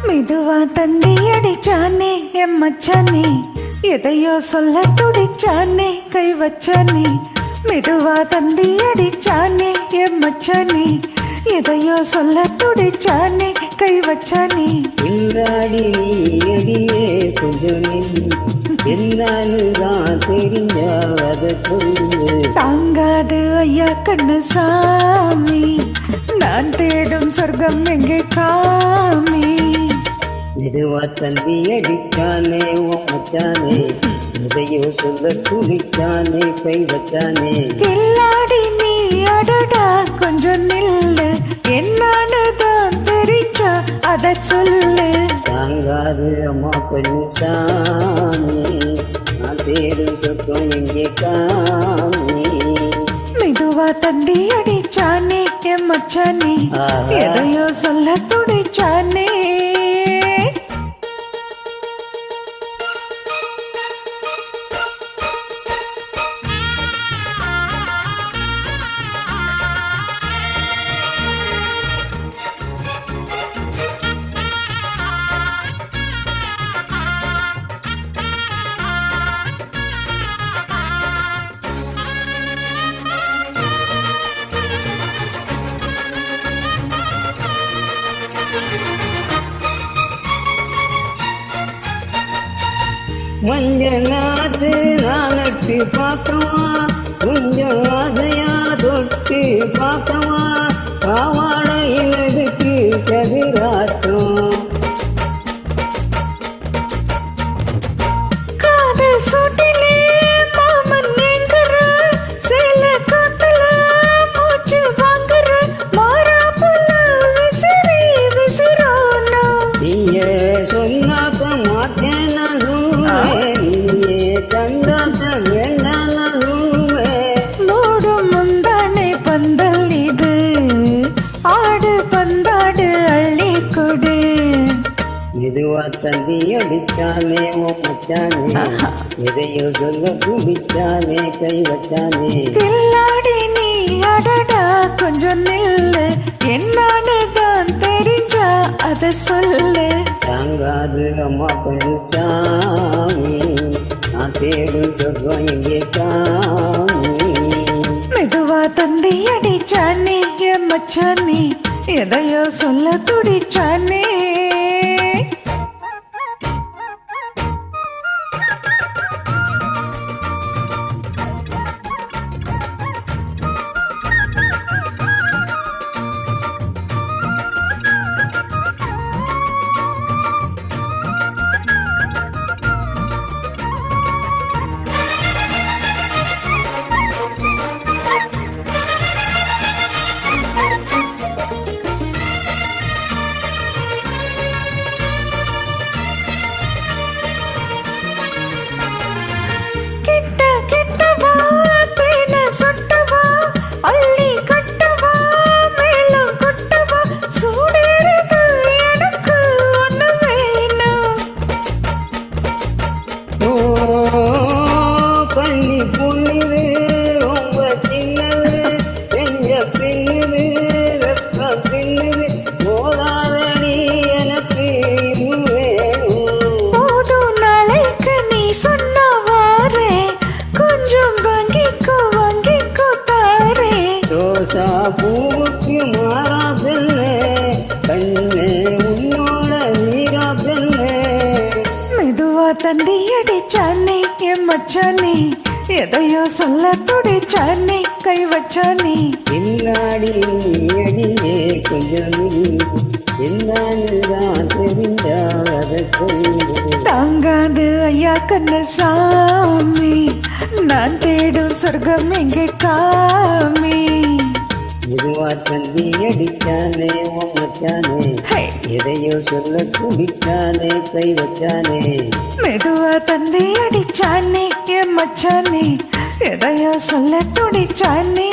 மெதுவா தந்தி அடிச்சானே என் மச்சானே, எதையோ சொல்ல துடிச்சானே கை வச்சானே. மெதுவா தந்தி அடிச்சானே என் மச்சானே, எதையோ சொல்ல துடிச்சானே கை வச்சானே. பின்னாடி நீ அடியே கொஞ்சம் என்னதான் தெரிஞ்சாவத சொல்லு. தாங்காது ஐயா கண்ணசாமி, நான் தேடும் சொர்க்கம் எங்கே காமி. மெதுவா தந்தி அடிச்சானே உன் மச்சானே, எதையோ சொல்ல துடிச்சானே கை வச்சானே. கில்லாடி நீ அடடா கொஞ்சம் நில்லு, என்னான்னு தான் தெரிஞ்சா அத சொல்லு. தாங்காது அம்மா கண்ணசாமி, நான் தேடும் சொர்க்கம் எங்கே காமி. மெதுவா தந்தி அடிச்சானே என் மச்சானே, எதையோ சொல்ல துடிச்சானே. மஞ்ச நாத்து நான் நட்டு பார்க்கவா, கொஞ்சம் ஆசையா தொட்டு பார்க்கவா. பாவாடையில் எதுக்கு சதுராட்டம், காதல் சூட்டிலே மாமன் எங்குற, சேல காத்துல மூச்சு வாங்குற, மாறாப்புல விசிறி விசிறானா. நீயே சொன்னாக்க மாட்டேன் நான் சொல்லுவேன், நீயே தந்தாக்க வேண்டாம் நான் சொல்லுவேன். மூடும் முந்தானை பந்தல் இது, ஆடு பந்தாடு அள்ளி கொடு. மெதுவா தந்தி அடிச்சானே உன் மச்சானே, எதையோ சொல்ல குடிச்சானே கை வச்சானே. கில்லாடி நீ அடடா கொஞ்சம் நில்லு, என்னான்னு தான் தெரிஞ்சா அத சொல்லு. தாங்காது அம்மா கண்ணசாமி, நான் தேடும் சொர்க்கம் எங்கே காமி. மெதுவா தந்தி அடிச்சானே என் மச்சானே, எதையோ சொல்ல துடிச்சானே. கண்ணி புண்ணிது ரொம்ப சின்னது, நெஞ்ச பின்னுது வெப்ப பின்னுது, போதாதடி எனக்கு இது வேணும். போதும் நாளைக்கு நீ சொன்னவாறே, கொஞ்சம் வாங்கிக்கோ தாரே. ரோசா பூவுக்கு மாறா பெண்ணே, கண்ணே உன்னோட நீரா பெண்ணே. மெதுவா தந்தி அடிச்சானே என் மச்சானே, எதையோ சொல்ல துடிச்சானே கை வச்சானே. பின்னாடி நீ அடியே கொஞ்சம் என்னதான் தெரிஞ்சாவத சொல்லு. தாங்காது ஐயா கண்ணசாமி, நான் தேடும் சொர்க்கம் எங்கே காமி. மெதுவா தந்தி அடிச்சானே உன் மச்சானே, எதையோ சொல்ல துடிச்சானே கை வச்சானே. மெதுவா தந்தி அடிச்சானே என் மச்சானே, எதையோ சொல்ல துடிச்சானே.